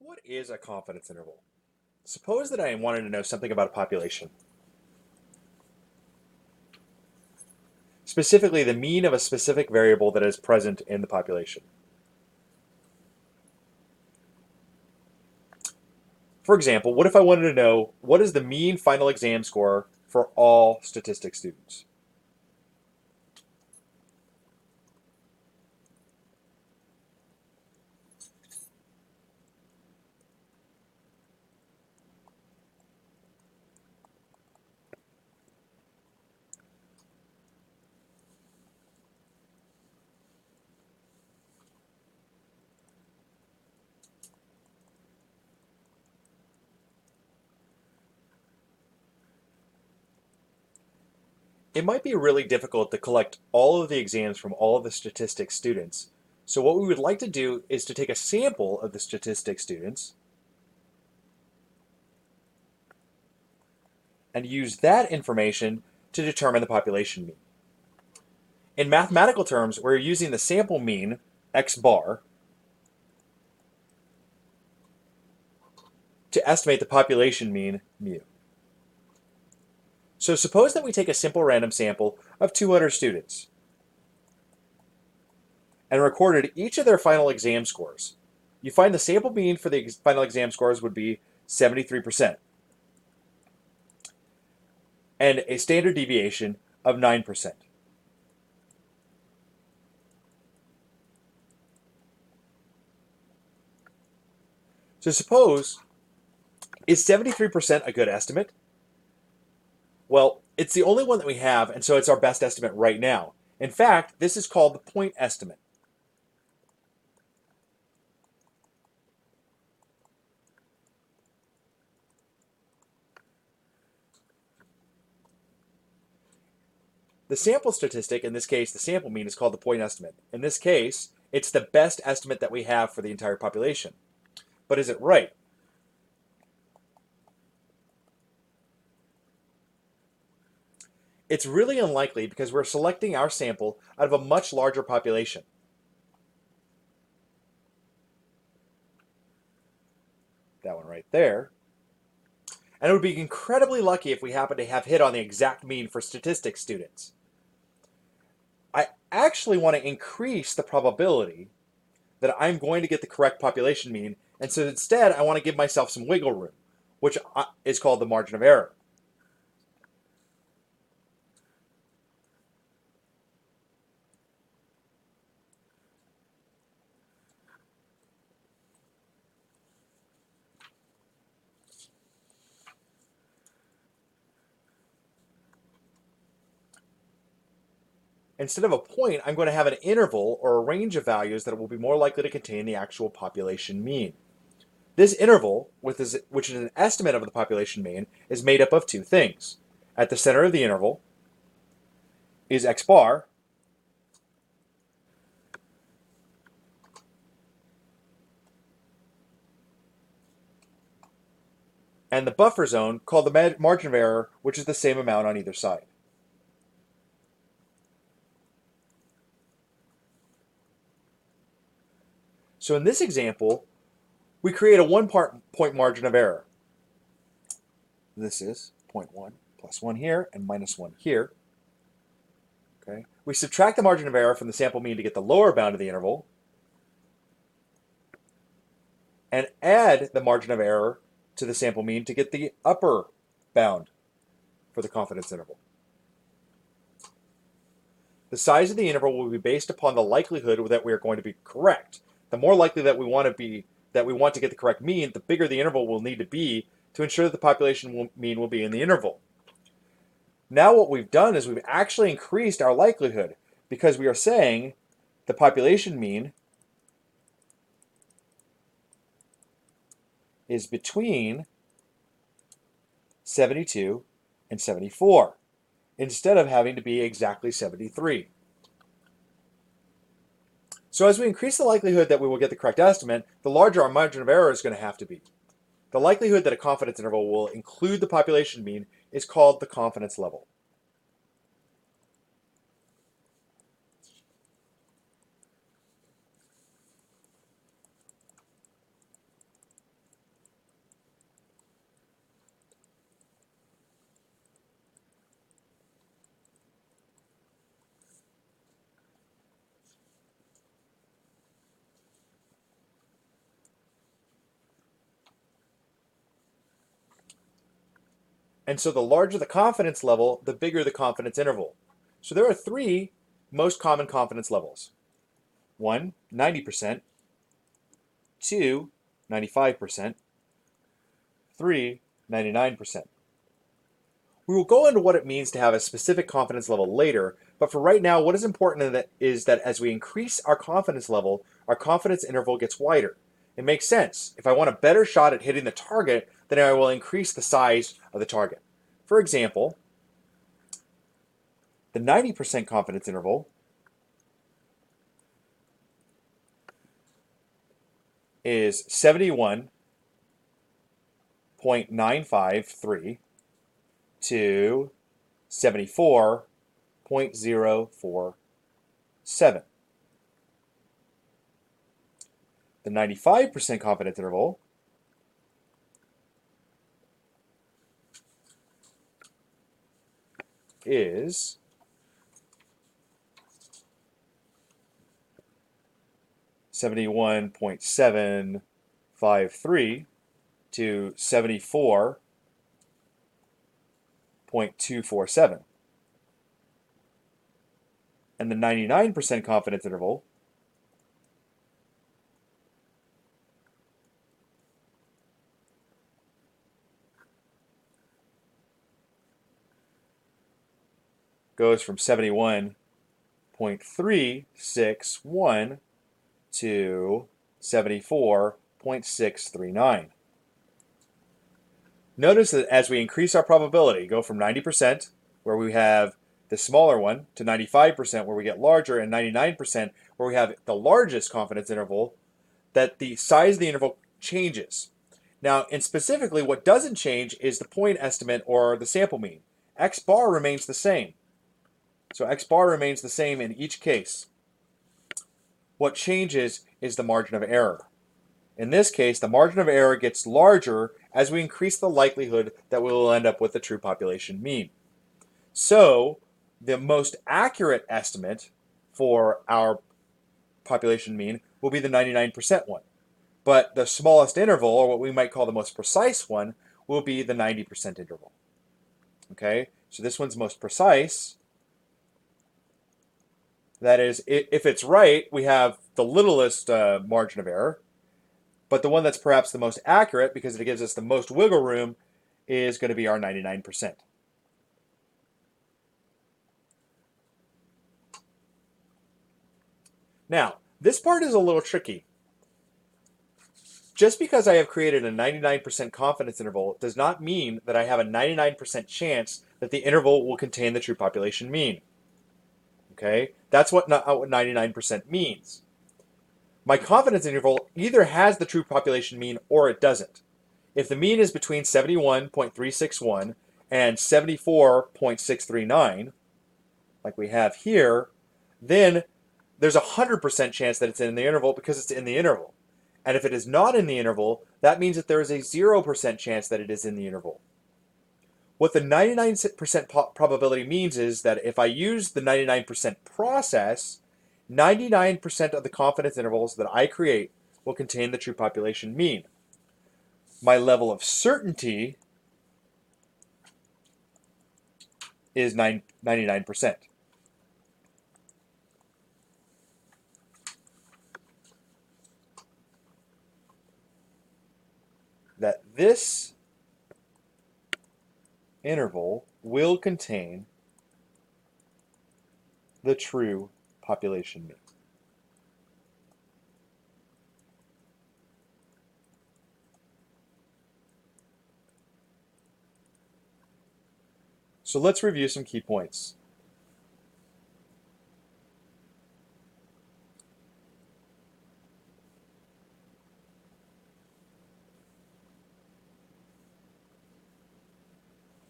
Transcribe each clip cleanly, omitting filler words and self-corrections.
What is a confidence interval? Suppose that I wanted to know something about a population, specifically the mean of a specific variable that is present in the population. For example, what if I wanted to know what is the mean final exam score for all statistics students? It might be really difficult to collect all of the exams from all of the statistics students. So what we would like to do is to take a sample of the statistics students and use that information to determine the population mean. In mathematical terms, we're using the sample mean, x bar, to estimate the population mean, mu. So suppose that we take a simple random sample of 200 students and recorded each of their final exam scores. You find the sample mean for the final exam scores would be 73% and a standard deviation of 9%. So suppose, is 73% a good estimate? Well, it's the only one that we have, and so it's our best estimate right now. In fact, this is called the point estimate. The sample statistic, in this case, the sample mean, is called the point estimate. In this case, it's the best estimate that we have for the entire population. But is it right? It's really unlikely because we're selecting our sample out of a much larger population. That one right there. And it would be incredibly lucky if we happen to have hit on the exact mean for statistics students. I actually want to increase the probability that I'm going to get the correct population mean, and so instead I want to give myself some wiggle room, which is called the margin of error. Instead of a point, I'm going to have an interval or a range of values that will be more likely to contain the actual population mean. This interval, which is an estimate of the population mean, is made up of two things. At the center of the interval is x bar, and the buffer zone, called the margin of error, which is the same amount on either side. So in this example, we create a point margin of error. This is 0.1 plus 1 here and minus 1 here. Okay. We subtract the margin of error from the sample mean to get the lower bound of the interval, and add the margin of error to the sample mean to get the upper bound for the confidence interval. The size of the interval will be based upon the likelihood that we are going to be correct. The more likely that we want to get the correct mean, the bigger the interval will need to be to ensure that the population mean will be in the interval. Now what we've done is we've actually increased our likelihood because we are saying the population mean is between 72 and 74 instead of having to be exactly 73. So as we increase the likelihood that we will get the correct estimate, the larger our margin of error is going to have to be. The likelihood that a confidence interval will include the population mean is called the confidence level. And so the larger the confidence level, the bigger the confidence interval. So there are three most common confidence levels. One, 90%. Two, 95%. Three, 99%. We will go into what it means to have a specific confidence level later, but for right now, what is important is that as we increase our confidence level, our confidence interval gets wider. It makes sense. If I want a better shot at hitting the target, then I will increase the size of the target. For example, the 90% confidence interval is 71.953 to 74.047. The 95% confidence interval is 71.753 to 74.247. And the 99% confidence interval goes from 71.361 to 74.639. Notice that as we increase our probability, go from 90%, where we have the smaller one, to 95%, where we get larger, and 99%, where we have the largest confidence interval, that the size of the interval changes. Now, and specifically, what doesn't change is the point estimate or the sample mean. X bar remains the same. So X bar remains the same in each case. What changes is the margin of error. In this case, the margin of error gets larger as we increase the likelihood that we will end up with the true population mean. So the most accurate estimate for our population mean will be the 99% one. But the smallest interval, or what we might call the most precise one, will be the 90% interval. Okay, so this one's most precise. That is, if it's right, we have the littlest margin of error. But the one that's perhaps the most accurate, because it gives us the most wiggle room, is going to be our 99%. Now, this part is a little tricky. Just because I have created a 99% confidence interval does not mean that I have a 99% chance that the interval will contain the true population mean. Okay? That's what 99% means. My confidence interval either has the true population mean or it doesn't. If the mean is between 71.361 and 74.639, like we have here, then there's a 100% chance that it's in the interval because it's in the interval. And if it is not in the interval, that means that there is a 0% chance that it is in the interval. What the 99% probability means is that if I use the 99% process, 99% of the confidence intervals that I create will contain the true population mean. My level of certainty is 99%. That this interval will contain the true population mean. So let's review some key points.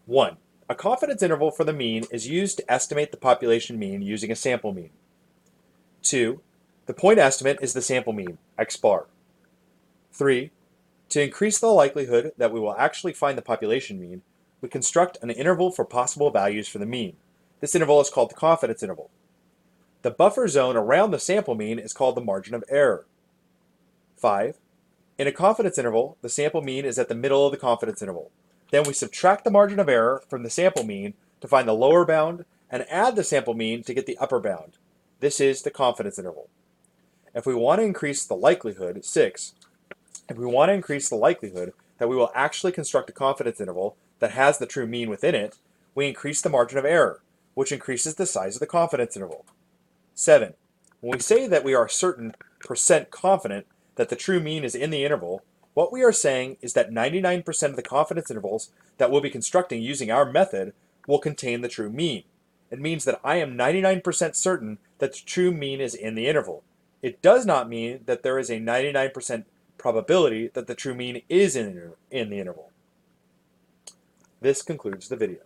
One, a confidence interval for the mean is used to estimate the population mean using a sample mean. Two, the point estimate is the sample mean, X bar. Three, to increase the likelihood that we will actually find the population mean, we construct an interval for possible values for the mean. This interval is called the confidence interval. The buffer zone around the sample mean is called the margin of error. 5. In a confidence interval, the sample mean is at the middle of the confidence interval. Then we subtract the margin of error from the sample mean to find the lower bound and add the sample mean to get the upper bound. This is the confidence interval. If we want to increase the likelihood, 6, if we want to increase the likelihood that we will actually construct a confidence interval that has the true mean within it, we increase the margin of error, which increases the size of the confidence interval. 7. When we say that we are certain % confident that the true mean is in the interval, what we are saying is that 99% of the confidence intervals that we'll be constructing using our method will contain the true mean. It means that I am 99% certain that the true mean is in the interval. It does not mean that there is a 99% probability that the true mean is in the interval. This concludes the video.